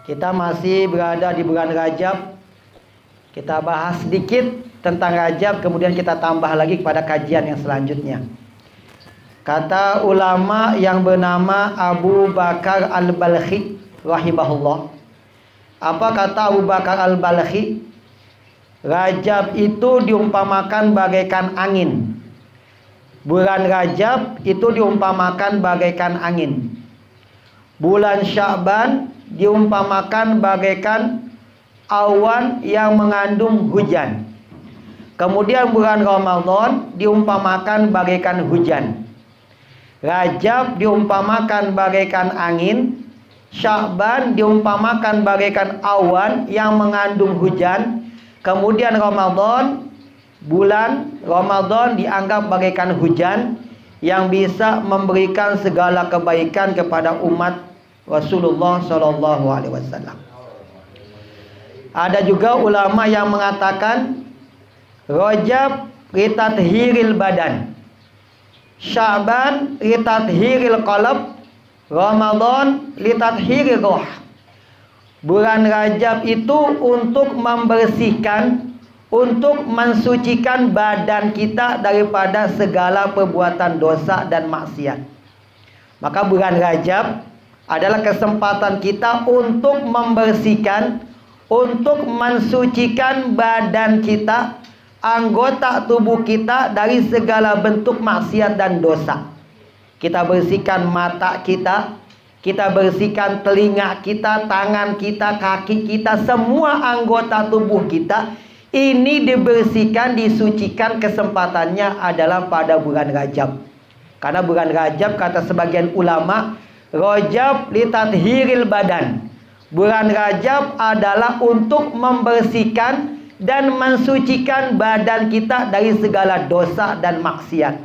Kita masih berada di bulan Rajab. Kita bahas sedikit tentang Rajab, kemudian kita tambah lagi kepada kajian yang selanjutnya. Kata ulama yang bernama Abu Bakar Al-Balkhi rahimahullah. Apa kata Abu Bakar Al-Balkhi? Rajab itu diumpamakan bagaikan angin. Bulan Rajab itu diumpamakan bagaikan angin. Bulan Sya'ban diumpamakan bagaikan awan yang mengandung hujan. Kemudian bulan Ramadan diumpamakan bagaikan hujan. Rajab diumpamakan bagaikan angin. Sya'ban diumpamakan bagaikan awan yang mengandung hujan. Kemudian bulan Ramadan dianggap bagaikan hujan yang bisa memberikan segala kebaikan kepada umat Rasulullah Shallallahu Alaihi Wasallam. Ada juga ulama yang mengatakan Rajab litathhiril badan, Sya'ban litathhiril qalb, Ramadan litathhiril ruh. Bulan Rajab itu untuk membersihkan, untuk mensucikan badan kita daripada segala perbuatan dosa dan maksiat. Maka bulan Rajab adalah kesempatan kita untuk membersihkan, untuk mensucikan badan kita, anggota tubuh kita dari segala bentuk maksiat dan dosa. Kita bersihkan mata kita, kita bersihkan telinga kita, tangan kita, kaki kita, semua anggota tubuh kita. Ini dibersihkan, disucikan, kesempatannya adalah pada bulan Rajab. Karena bulan Rajab, kata sebagian ulama, Rajab litathhiril badan. Bulan Rajab adalah untuk membersihkan dan mensucikan badan kita dari segala dosa dan maksiat.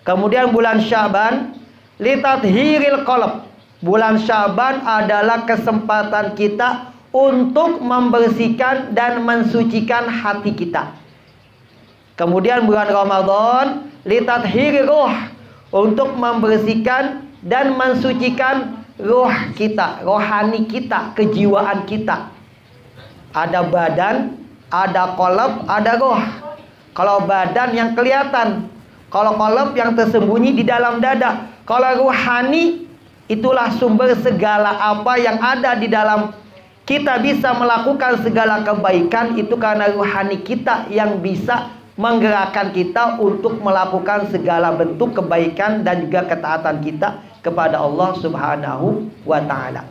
Kemudian bulan Sya'ban litathhiril qalb. Bulan Sya'ban adalah kesempatan kita untuk membersihkan dan mensucikan hati kita. Kemudian bulan Ramadan litathhiril ruh, untuk membersihkan dan mensucikan ruh kita, rohani kita, kejiwaan kita. Ada badan, ada qalb, ada ruh. Kalau badan yang kelihatan, kalau qalb yang tersembunyi di dalam dada. Kalau rohani, itulah sumber segala apa yang ada di dalam. Kita bisa melakukan segala kebaikan itu karena rohani kita yang bisa menggerakkan kita untuk melakukan segala bentuk kebaikan dan juga ketaatan kita kepada Allah Subhanahu wa ta'ala.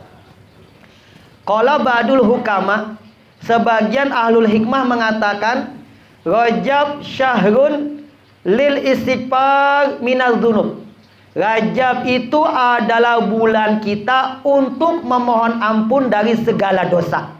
Qala ba'dul hukama, sebagian ahlul hikmah mengatakan Rajab syahrun lil istighfar minaz dzunub. Rajab itu adalah bulan kita untuk memohon ampun dari segala dosa.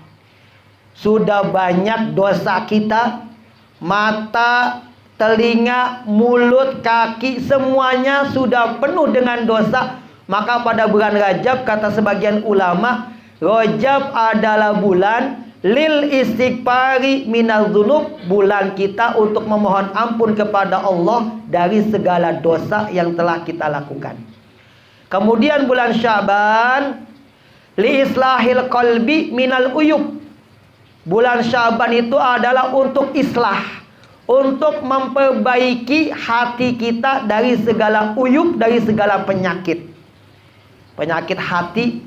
Sudah banyak dosa kita, mata, telinga, mulut, kaki, semuanya sudah penuh dengan dosa. Maka pada bulan Rajab, kata sebagian ulama, Rajab adalah bulan lil istighfari minaz dzunub, bulan kita untuk memohon ampun kepada Allah dari segala dosa yang telah kita lakukan. Kemudian bulan Sya'ban li islahil qalbi minal uyub. Bulan Sya'ban itu adalah untuk islah, untuk memperbaiki hati kita dari segala uyub, dari segala penyakit. Penyakit hati,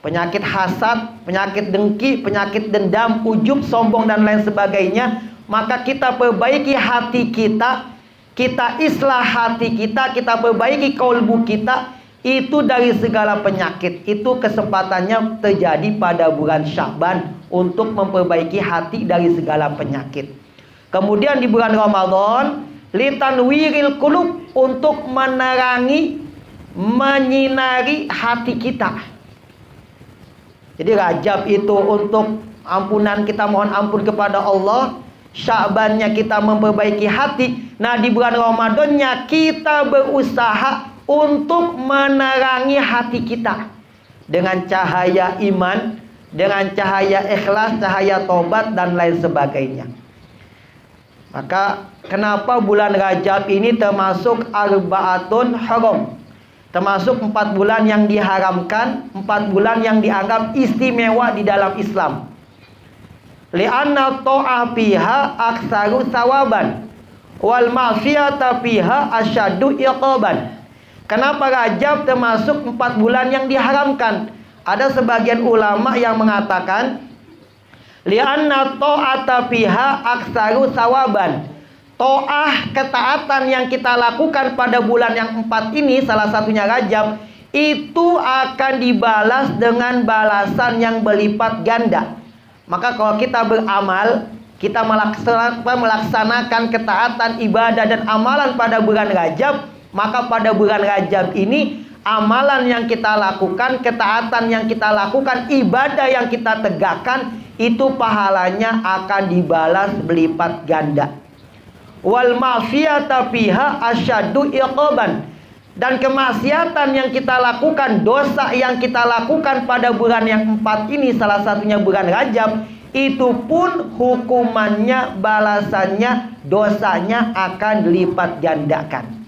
penyakit hasad, penyakit dengki, penyakit dendam, ujub, sombong dan lain sebagainya. Maka kita perbaiki hati kita, kita islah hati kita, kita perbaiki kalbu kita, itu dari segala penyakit. Itu kesempatannya terjadi pada bulan Sya'ban untuk memperbaiki hati dari segala penyakit. Kemudian di bulan Ramadan litanwiril qulub, untuk menerangi, menyinari hati kita. Jadi Rajab itu untuk ampunan, kita mohon ampun kepada Allah. Sya'bannya kita memperbaiki hati. Nah di bulan Ramadannya kita berusaha untuk menerangi hati kita dengan cahaya iman, dengan cahaya ikhlas, cahaya tobat dan lain sebagainya. Maka kenapa bulan Rajab ini termasuk arba'atun haram? Termasuk 4 bulan yang diharamkan, 4 bulan yang dianggap istimewa di dalam Islam. Li'anna ta'a fiha aktsaru sawaban wal ma'siyata fiha asyaddu iqaban. Kenapa Rajab termasuk 4 bulan yang diharamkan? Ada sebagian ulama yang mengatakan li'anna ta'ata fiha aktsaru sawaban. To'ah, ketaatan yang kita lakukan pada bulan yang 4 ini, salah satunya Rajab, itu akan dibalas dengan balasan yang berlipat ganda. Maka kalau kita beramal, kita melaksanakan ketaatan, ibadah dan amalan pada bulan Rajab, maka pada bulan Rajab ini amalan yang kita lakukan, ketaatan yang kita lakukan, ibadah yang kita tegakkan, itu pahalanya akan dibalas berlipat ganda. Wal ma'siyata fiha asyaddu iqaban. Dan kemaksiatan yang kita lakukan, dosa yang kita lakukan pada bulan yang 4 ini, salah satunya bulan Rajab, itu pun hukumannya, balasannya, dosanya akan dilipat gandakan.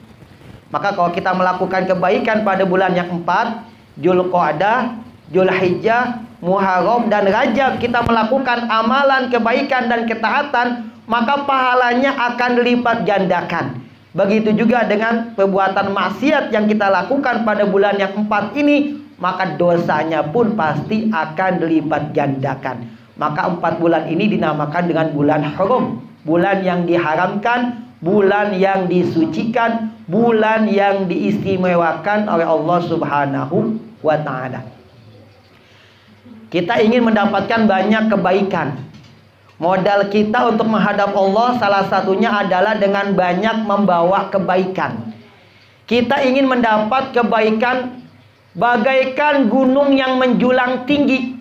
Maka kalau kita melakukan kebaikan pada bulan yang 4, Dzulqa'dah, Dzulhijjah, Muharram dan Rajab, kita melakukan amalan kebaikan dan ketaatan, maka pahalanya akan dilipat gandakan. Begitu juga dengan perbuatan maksiat yang kita lakukan pada bulan yang 4 ini, maka dosanya pun pasti akan dilipat gandakan. Maka 4 bulan ini dinamakan dengan bulan haram, bulan yang diharamkan, bulan yang disucikan, bulan yang diistimewakan oleh Allah Subhanahu wa ta'ala. Kita ingin mendapatkan banyak kebaikan. Modal kita untuk menghadap Allah salah satunya adalah dengan banyak membawa kebaikan. Kita ingin mendapat kebaikan bagaikan gunung yang menjulang tinggi.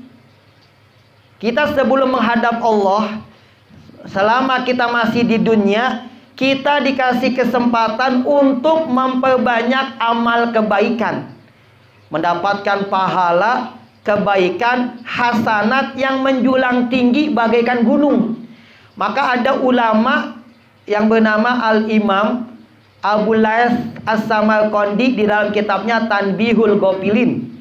Kita sebelum menghadap Allah, selama kita masih di dunia, kita dikasih kesempatan untuk memperbanyak amal kebaikan, mendapatkan pahala kebaikan hasanat yang menjulang tinggi bagaikan gunung. Maka ada ulama yang bernama Al-Imam Abu Lays As-Samarqandi di dalam kitabnya Tanbihul Ghafilin.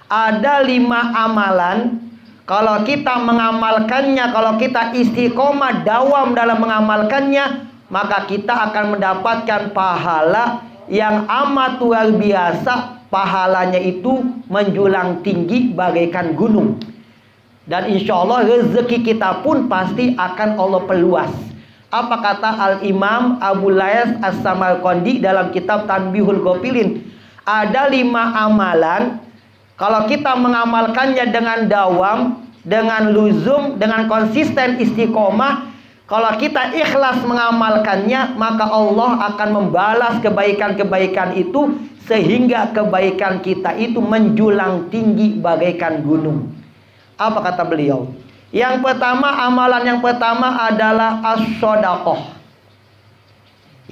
Ada 5 amalan, kalau kita mengamalkannya, kalau kita istiqomah dawam dalam mengamalkannya, maka kita akan mendapatkan pahala yang amat luar biasa. Pahalanya itu menjulang tinggi bagaikan gunung. Dan insya Allah rezeki kita pun pasti akan Allah perluas. Apa kata Al-Imam Abu Lays As-Samarqandi dalam kitab Tanbihul Ghafilin? Ada 5 amalan, kalau kita mengamalkannya dengan dawam, dengan luzum, dengan konsisten istiqomah, kalau kita ikhlas mengamalkannya, maka Allah akan membalas kebaikan-kebaikan itu, sehingga kebaikan kita itu menjulang tinggi bagaikan gunung. Apa kata beliau? Yang pertama, amalan yang pertama adalah as-shadaqah,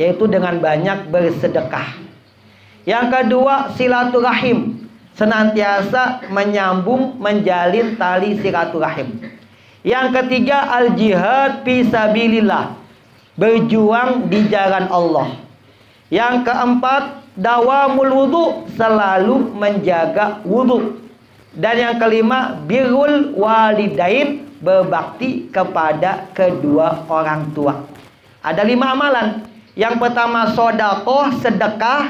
yaitu dengan banyak bersedekah. Yang kedua, silaturahim, senantiasa menyambung, menjalin tali silaturahim. Yang ketiga, al-jihad fisabilillah, berjuang di jalan Allah. Yang keempat, dawamul wudu, selalu menjaga wudu. Dan yang kelima, birrul walidain, berbakti kepada kedua orang tua. Ada 5 amalan. Yang pertama sedekah, sedekah.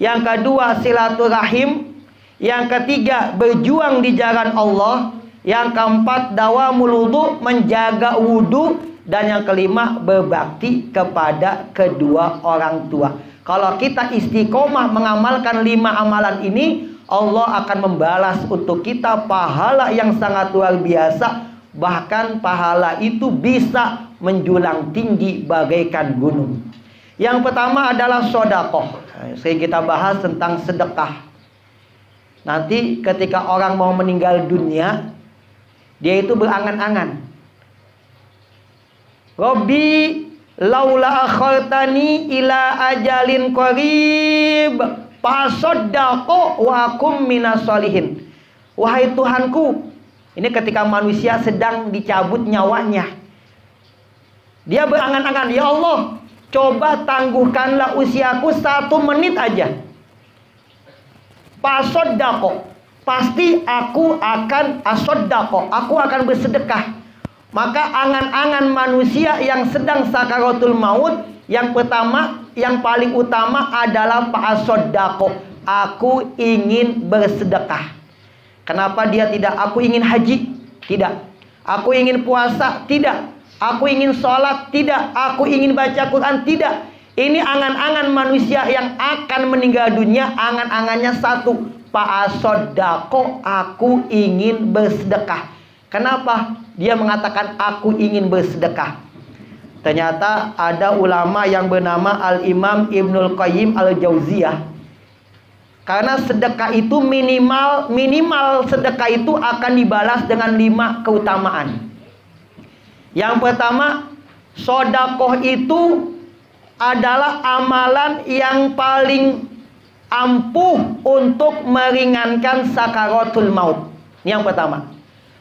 Yang kedua silaturahim. Yang ketiga berjuang di jalan Allah. Yang keempat dawamul wudu, menjaga wudu. Dan yang kelima berbakti kepada kedua orang tua. Kalau kita istiqomah mengamalkan 5 amalan ini, Allah akan membalas untuk kita pahala yang sangat luar biasa. Bahkan pahala itu bisa menjulang tinggi bagaikan gunung. Yang pertama adalah sedekah. Saya kita bahas tentang sedekah. Nanti ketika orang mau meninggal dunia, dia itu berangan-angan, Rabbi laula akhartani ila ajalin qarib fasaddaqu wa akum minas solihin. Wahai Tuhanku, ini ketika manusia sedang dicabut nyawanya, dia berangan-angan, ya Allah, coba tangguhkanlah usiaku 1 menit aja. Fasoddaqo, pasti aku akan asoddaqo, aku akan bersedekah. Maka angan-angan manusia yang sedang sakaratul maut, yang pertama, yang paling utama adalah fasoddaqo, aku ingin bersedekah. Kenapa dia tidak? Aku ingin haji? Tidak. Aku ingin puasa? Tidak. Aku ingin sholat? Tidak. Aku ingin baca Quran? Tidak. Ini angan-angan manusia yang akan meninggal dunia. Angan-angannya satu, fasoddaqo, aku ingin bersedekah. Kenapa dia mengatakan aku ingin bersedekah? Ternyata ada ulama yang bernama Al-Imam Ibnul Qayyim Al-Jauziyah. Karena sedekah itu minimal sedekah itu akan dibalas dengan 5 keutamaan. Yang pertama, sedekah itu adalah amalan yang paling ampuh untuk meringankan sakaratul maut. Ini yang pertama.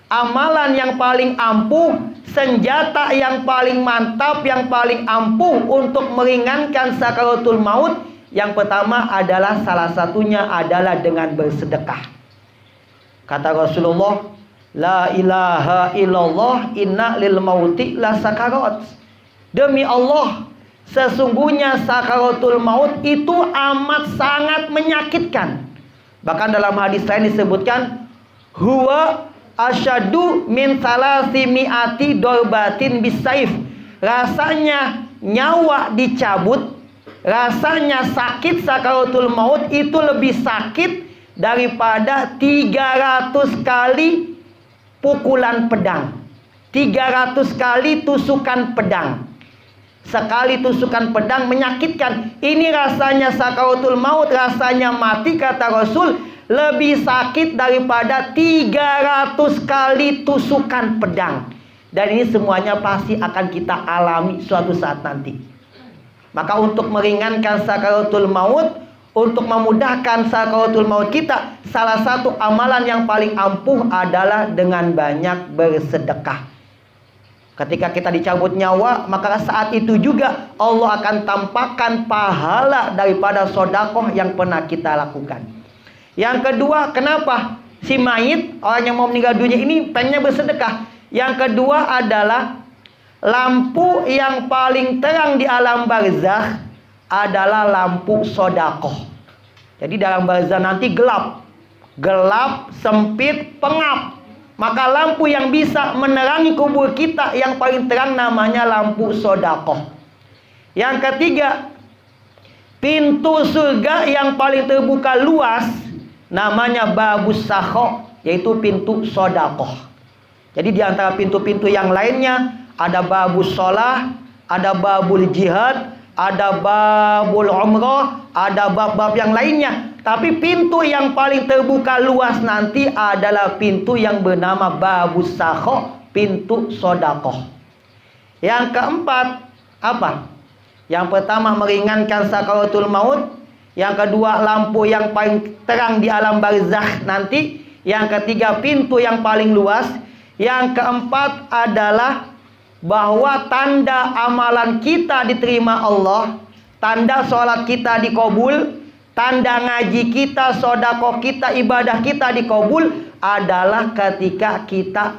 Amalan yang paling ampuh, senjata yang paling mantap, yang paling ampuh untuk meringankan sakaratul maut. Yang pertama adalah, salah satunya adalah dengan bersedekah. Kata Rasulullah, la ilaha illallah inna lil mauti la sakarat. Demi Allah, sesungguhnya sakaratul maut itu amat sangat menyakitkan. Bahkan dalam hadis lain disebutkan, huwa asyadu min salasi mi'ati dorbatin bisaif. Rasanya nyawa dicabut, rasanya sakit sakaratul maut itu lebih sakit daripada 300 kali pukulan pedang, 300 kali tusukan pedang. Sekali tusukan pedang menyakitkan. Ini rasanya sakaratul maut, rasanya mati, kata Rasul, lebih sakit daripada 300 kali tusukan pedang. Dan ini semuanya pasti akan kita alami suatu saat nanti. Maka untuk meringankan sakaratul maut, untuk memudahkan sakaratul maut kita, salah satu amalan yang paling ampuh adalah dengan banyak bersedekah. Ketika kita dicabut nyawa, maka saat itu juga Allah akan tampakkan pahala daripada sedekah yang pernah kita lakukan. Yang kedua, kenapa si mayit, orang yang mau meninggal dunia ini pengennya bersedekah? Yang kedua adalah lampu yang paling terang di alam barzakh adalah lampu sedekah. Jadi dalam barzakh nanti gelap, sempit, pengap. Maka lampu yang bisa menerangi kubur kita yang paling terang namanya lampu sedekah. Yang ketiga, pintu surga yang paling terbuka luas namanya babus sakho, yaitu pintu sedekah. Jadi di antara pintu-pintu yang lainnya ada babus sholah, ada babul jihad, ada babul umrah, ada bab-bab yang lainnya. Tapi pintu yang paling terbuka luas nanti adalah pintu yang bernama babus sakho, pintu sedekah. Yang keempat, apa? Yang pertama meringankan sakaratul maut. Yang kedua lampu yang paling terang di alam barzakh nanti. Yang ketiga pintu yang paling luas. Yang keempat adalah bahwa tanda amalan kita diterima Allah, tanda sholat kita dikabul, tanda ngaji kita, sedekah kita, ibadah kita dikabul adalah ketika kita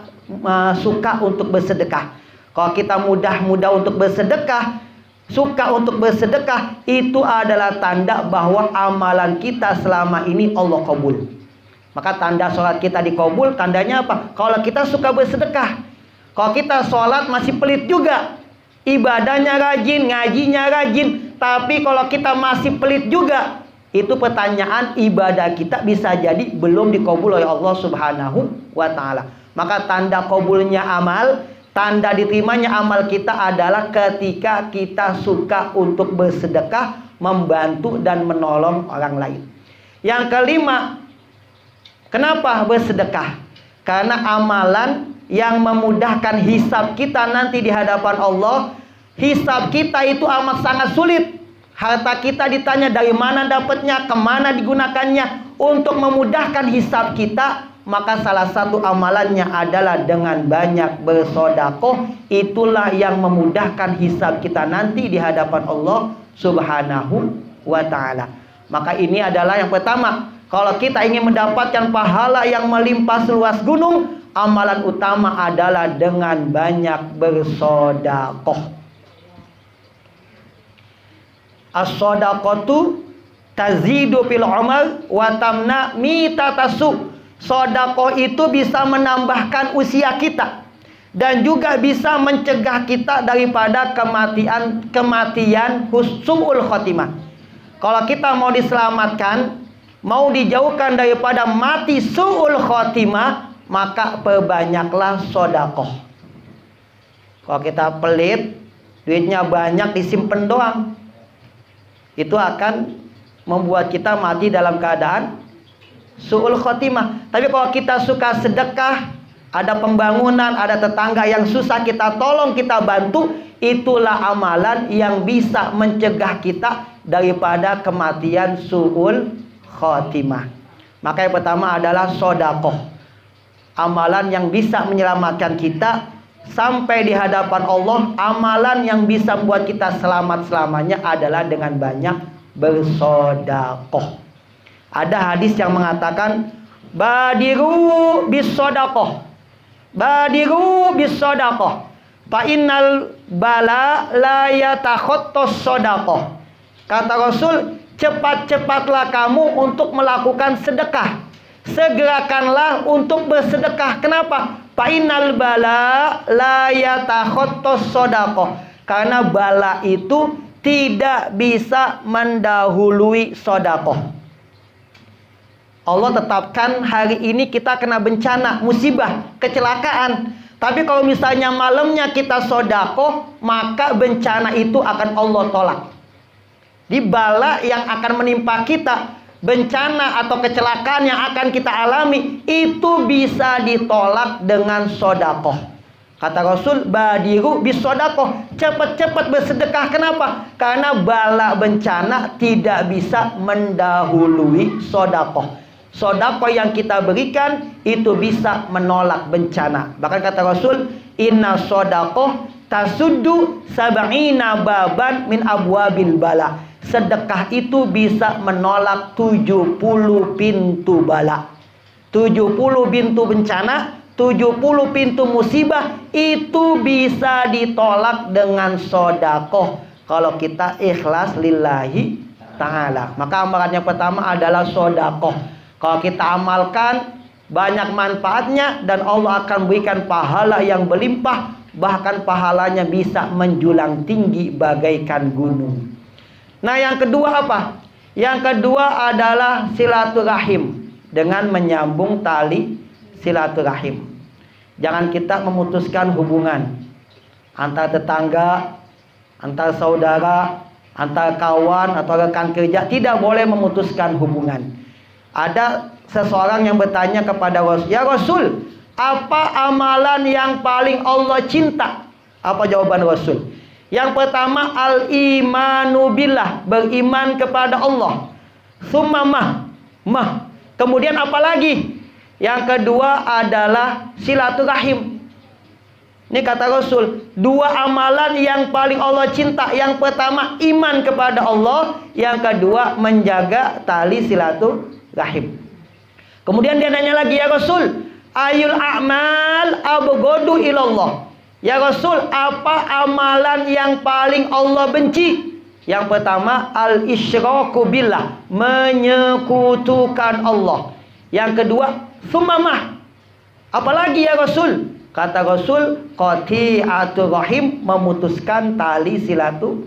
suka untuk bersedekah. Kalau kita mudah untuk bersedekah, suka untuk bersedekah, itu adalah tanda bahwa amalan kita selama ini Allah kabul. Maka tanda sholat kita dikabul, tandanya apa? Kalau kita suka bersedekah. Kalau kita sholat masih pelit juga, ibadahnya rajin, ngajinya rajin, tapi kalau kita masih pelit juga, itu pertanyaan ibadah kita bisa jadi belum dikabul oleh Allah Subhanahu wa Ta'ala. Maka tanda kabulnya amal, tanda diterimanya amal kita adalah ketika kita suka untuk bersedekah, membantu dan menolong orang lain. Yang kelima, kenapa bersedekah? Karena amalan yang memudahkan hisab kita nanti di hadapan Allah. Hisab kita itu amat sangat sulit. Harta kita ditanya dari mana dapatnya, kemana digunakannya. Untuk memudahkan hisab kita, maka salah satu amalannya adalah dengan banyak bersedekah. Itulah yang memudahkan hisab kita nanti di hadapan Allah Subhanahu wa Ta'ala. Maka ini adalah yang pertama, Kalau kita ingin mendapatkan pahala yang melimpah seluas gunung, amalan utama adalah dengan banyak bersedekah. As-shadaqatu tazidu fil umar wa tamna mitatasu. Sedekah itu bisa menambahkan usia kita dan juga bisa mencegah kita daripada kematian husnul khotimah. Kalau kita mau diselamatkan, mau dijauhkan daripada mati su'ul khotimah, maka perbanyaklah sedekah. Kalau kita pelit, duitnya banyak disimpan doang, itu akan membuat kita mati dalam keadaan su'ul khotimah. Tapi kalau kita suka sedekah, ada pembangunan, ada tetangga yang susah, kita tolong, kita bantu, itulah amalan yang bisa mencegah kita daripada kematian su'ul khotimah. Maka yang pertama adalah sedekah. Amalan yang bisa menyelamatkan kita sampai di hadapan Allah. Amalan yang bisa membuat kita selamat selamanya adalah dengan banyak bersedekah. Ada hadis yang mengatakan, badiru bisedekah, badiru bisedekah, fa innal bala la yatakhattas sedekah. Kata Rasul, cepat-cepatlah kamu untuk melakukan sedekah. Segerakanlah untuk bersedekah. Kenapa? Fa innal bala la yatakhattas sedekah. Karena bala itu tidak bisa mendahului sedekah. Allah tetapkan hari ini kita kena bencana, musibah, kecelakaan. Tapi kalau misalnya malamnya kita sedekah, maka bencana itu akan Allah tolak. Di bala yang akan menimpa kita, bencana atau kecelakaan yang akan kita alami, itu bisa ditolak dengan sedekah. Kata Rasul, badiru bisedekah, cepat-cepat bersedekah. Kenapa? Karena bala bencana tidak bisa mendahului sedekah. Sedekah yang kita berikan itu bisa menolak bencana. Bahkan kata Rasul, inna sedekah tasuddu sab'ina baban min abwabil bala. Sedekah itu bisa menolak 70 pintu bala. 70 pintu bencana, 70 pintu musibah itu bisa ditolak dengan sedekah kalau kita ikhlas lillahi ta'ala. Maka amalan yang pertama adalah sedekah. Kalau kita amalkan, banyak manfaatnya dan Allah akan berikan pahala yang berlimpah, bahkan pahalanya bisa menjulang tinggi bagaikan gunung. Nah, yang kedua apa? Yang kedua adalah silaturahim, dengan menyambung tali silaturahim. Jangan kita memutuskan hubungan antar tetangga, antar saudara, antar kawan atau rekan kerja. Tidak boleh memutuskan hubungan. Ada seseorang yang bertanya kepada Rasul, ya Rasul, apa amalan yang paling Allah cinta? Apa jawaban Rasul? Yang pertama, al-imanu billah, beriman kepada Allah. Summa mah. Kemudian apa lagi? Yang kedua adalah silaturahim. Ini kata Rasul, dua amalan yang paling Allah cinta. Yang pertama, iman kepada Allah. Yang kedua, menjaga tali silaturahim. Kemudian dia nanya lagi, ya Rasul, ayul a'mal abghadu ilallah. Ya Rasul, apa amalan yang paling Allah benci? Yang pertama, al-isyraku billah, menyekutukan Allah. Yang kedua, sumamah. Apalagi ya Rasul? Kata Rasul, qati'atur rahim, memutuskan tali silatu.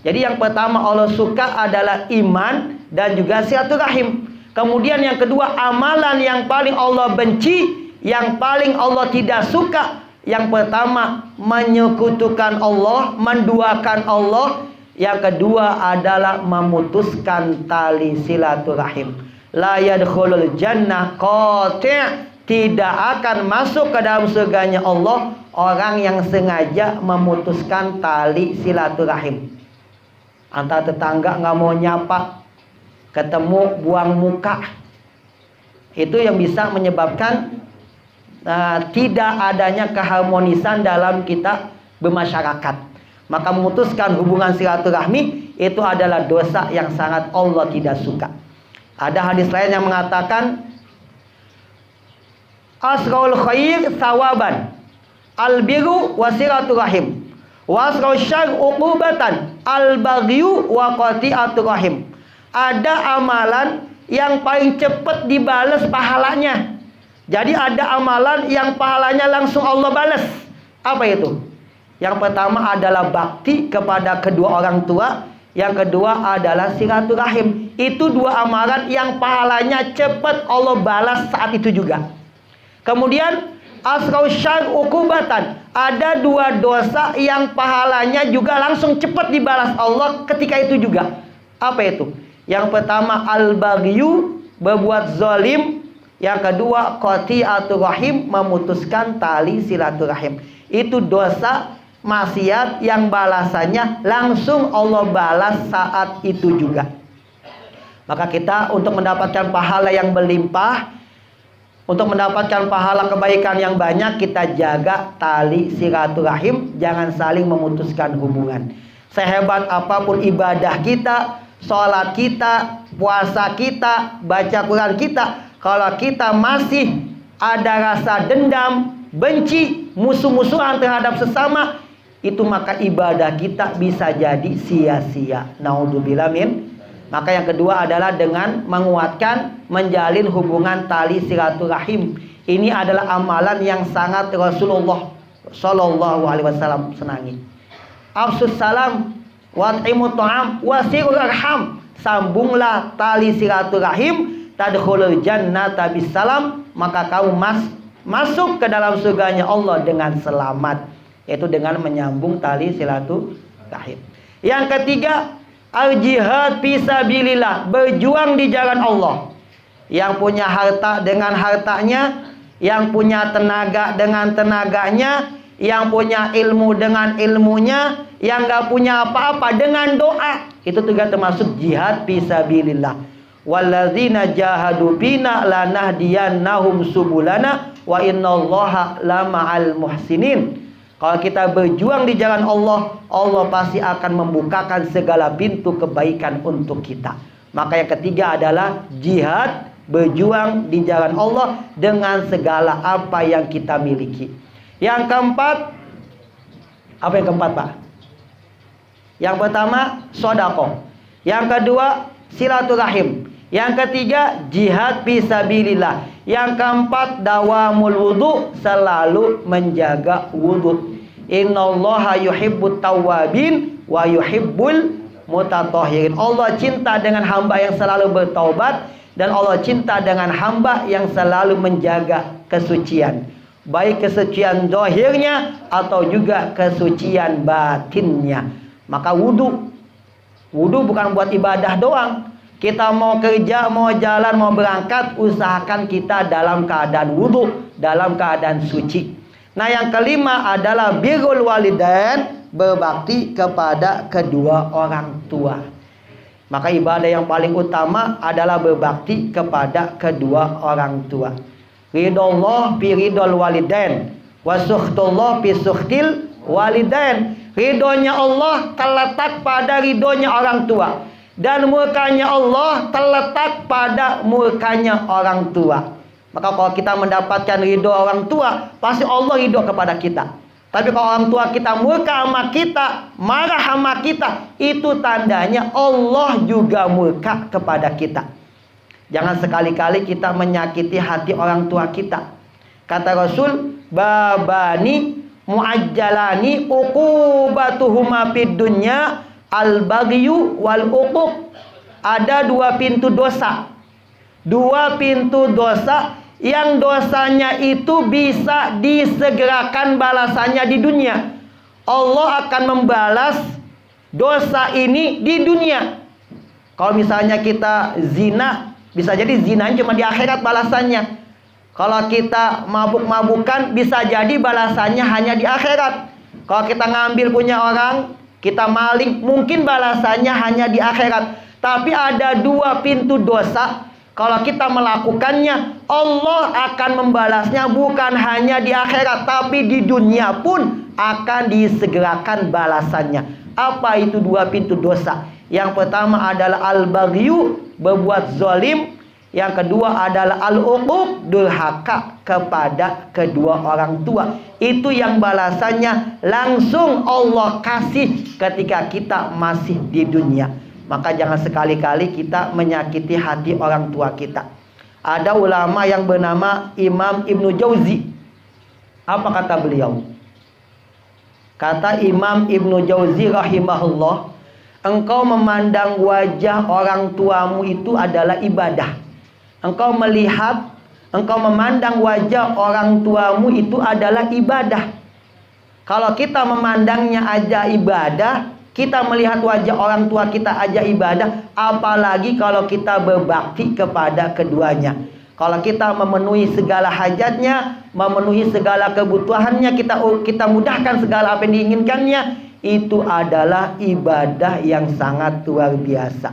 Jadi yang pertama Allah suka adalah iman dan juga silaturahim. Kemudian yang kedua, amalan yang paling Allah benci, yang paling Allah tidak suka. Yang pertama, menyekutukan Allah, menduakan Allah. Yang kedua adalah memutuskan tali silaturahim. La yadkhulul jannah qati', tidak akan masuk ke dalam surganya Allah orang yang sengaja memutuskan tali silaturahim. Antar tetangga nggak mau nyapa, ketemu buang muka, itu yang bisa menyebabkan tidak adanya keharmonisan dalam kita bermasyarakat. Maka memutuskan hubungan silaturahmi itu adalah dosa yang sangat Allah tidak suka. Ada hadis lain yang mengatakan asraul khair sawaban al-birru wasilatul rahim wa asraul syarr uqubatan al-baghyu wa qati'atul rahim. Ada amalan yang paling cepat dibales pahalanya. Jadi ada amalan yang pahalanya langsung Allah balas. Apa itu? Yang pertama adalah bakti kepada kedua orang tua. Yang kedua adalah silaturahim. Itu dua amalan yang pahalanya cepat Allah balas saat itu juga. Kemudian asrau syarr uqubatan. Ada dua dosa yang pahalanya juga langsung cepat dibalas Allah ketika itu juga. Apa itu? Yang pertama al-baghyu, berbuat zalim. Yang kedua qati'atur rahim, memutuskan tali silaturahim. Itu dosa maksiat yang balasannya langsung Allah balas saat itu juga. Maka kita untuk mendapatkan pahala yang berlimpah, untuk mendapatkan pahala kebaikan yang banyak, kita jaga tali silaturahim, jangan saling memutuskan hubungan. Sehebat apapun ibadah kita, sholat kita, puasa kita, baca Quran kita, kalau kita masih ada rasa dendam, benci, musuh-musuhan terhadap sesama, itu maka ibadah kita bisa jadi sia-sia. Naudzubillah min. Maka yang kedua adalah dengan menguatkan, menjalin hubungan tali silaturahim. Ini adalah amalan yang sangat Rasulullah Shallallahu Alaihi Wasallam senangi. Afsus salam, wat'imut ta'am, wasilul arham. Sambunglah tali silaturahim, tadkhulul jannata bisalam, maka kamu masuk ke dalam surganya Allah dengan selamat. Yaitu dengan menyambung tali silaturahim. Yang ketiga, al-jihad fisabilillah, berjuang di jalan Allah. Yang punya harta dengan hartanya, yang punya tenaga dengan tenaganya, yang punya ilmu dengan ilmunya, yang gak punya apa-apa dengan doa. Itu juga termasuk jihad fisabilillah. Walladzina jahadu bina lanahdiyannahum subulana wa innallaha lama'al muhsinin. Kalau kita berjuang di jalan Allah, Allah pasti akan membukakan segala pintu kebaikan untuk kita. Maka yang ketiga adalah jihad, berjuang di jalan Allah dengan segala apa yang kita miliki. Yang keempat, apa yang keempat, Pak? Yang pertama, sedekah. Yang kedua, silaturahim. Yang ketiga, jihad fisabilillah. Yang keempat, dawamul wudu, selalu menjaga wudu. Innallaha yuhibbut tawwabin wa yuhibbul mutatahhirin. Allah cinta dengan hamba yang selalu bertaubat, dan Allah cinta dengan hamba yang selalu menjaga kesucian. Baik kesucian zahirnya atau juga kesucian batinnya. Maka wudu bukan buat ibadah doang. Kita mau kerja, mau jalan, mau berangkat, usahakan kita dalam keadaan wudu, dalam keadaan suci. Nah, yang kelima adalah birrul walidain, berbakti kepada kedua orang tua. Maka ibadah yang paling utama adalah berbakti kepada kedua orang tua. Ridullah fi ridul walidain, wa sukhtullah fi sukhtil walidain. Ridhonya Allah terletak pada ridhonya orang tua, dan murkanya Allah terletak pada murkanya orang tua. Maka kalau kita mendapatkan ridho orang tua, pasti Allah ridho kepada kita. Tapi kalau orang tua kita murka sama kita, marah sama kita, itu tandanya Allah juga murka kepada kita. Jangan sekali-kali kita menyakiti hati orang tua kita. Kata Rasul, babani muajjalani uqubatuhuma fid dunya al-baghyu wal uquq. Ada dua pintu dosa. Dua pintu dosa yang dosanya itu bisa disegerakan balasannya di dunia. Allah akan membalas dosa ini di dunia. Kalau misalnya kita zina, bisa jadi zinanya cuma di akhirat balasannya. Kalau kita mabuk-mabukan, bisa jadi balasannya hanya di akhirat. Kalau kita ngambil punya orang, kita maling, mungkin balasannya hanya di akhirat. Tapi ada dua pintu dosa, Kalau kita melakukannya, Allah akan membalasnya bukan hanya di akhirat, tapi di dunia pun akan disegerakan balasannya. Apa itu dua pintu dosa? Yang pertama adalah al-baghyu, berbuat zalim. Yang kedua adalah al-uquq, durhaka kepada kedua orang tua. Itu yang balasannya langsung Allah kasih ketika kita masih di dunia. Maka jangan sekali-kali kita menyakiti hati orang tua kita. Ada ulama yang bernama Imam Ibnu Jauzi. Apa kata beliau? Kata Imam Ibnu Jauzi rahimahullah, engkau memandang wajah orang tuamu itu adalah ibadah. Engkau melihat, engkau memandang wajah orang tuamu itu adalah ibadah. Kalau kita memandangnya aja ibadah, kita melihat wajah orang tua kita aja ibadah, apalagi kalau kita berbakti kepada keduanya. Kalau kita memenuhi segala hajatnya, memenuhi segala kebutuhannya, kita mudahkan segala apa yang diinginkannya, itu adalah ibadah yang sangat luar biasa.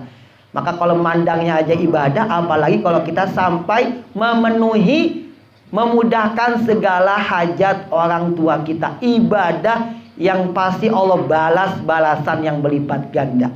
Maka kalau mandangnya aja ibadah, apalagi kalau kita sampai memenuhi, memudahkan segala hajat orang tua kita. Ibadah yang pasti Allah balas balasan yang berlipat ganda.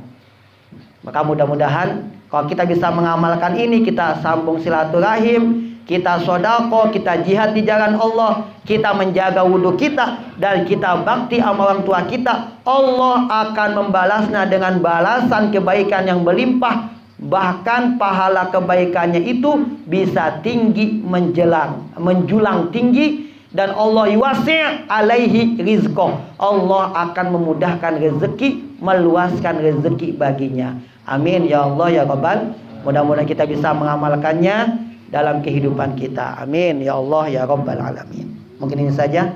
Maka mudah-mudahan kalau kita bisa mengamalkan ini, kita sambung silaturahim, kita sodako, kita jihad di jalan Allah, kita menjaga wudhu kita, dan kita bakti sama orang tua kita, Allah akan membalasnya dengan balasan kebaikan yang berlimpah. Bahkan pahala kebaikannya itu bisa tinggi menjulang tinggi. Dan Allah yuwasi' alaihi rizqo, Allah akan memudahkan rezeki, meluaskan rezeki baginya. Amin ya Allah ya Rabbal. Mudah-mudahan kita bisa mengamalkannya dalam kehidupan kita. Amin ya Allah ya Rabbal alamin. Mungkin ini saja.